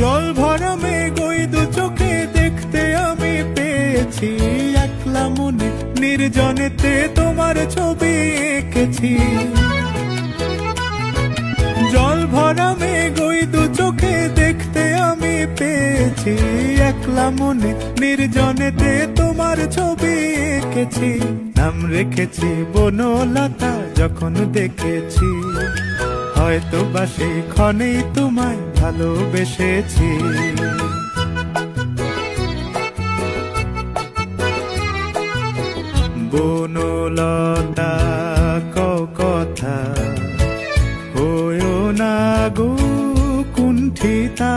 জল ভরা মেঘ ওই দু চোখে দেখতে আমি পেয়েছি, একলা মনে নির্জনেতে তোমার ছবি এঁকেছি। জল ভরা মেঘ ওই দু চোখে দেখতে আমি পেয়েছি, একলা মনে নির্জনেতে তোমার ছবি এঁকেছি। নাম রেখেছি বনলতা যখন দেখেছি, হয়তো বা সেই ক্ষণেই তোমায় ভালোবেসেছি। বনলতা কও কথা, হয়ো না গো কুণ্ঠিতা।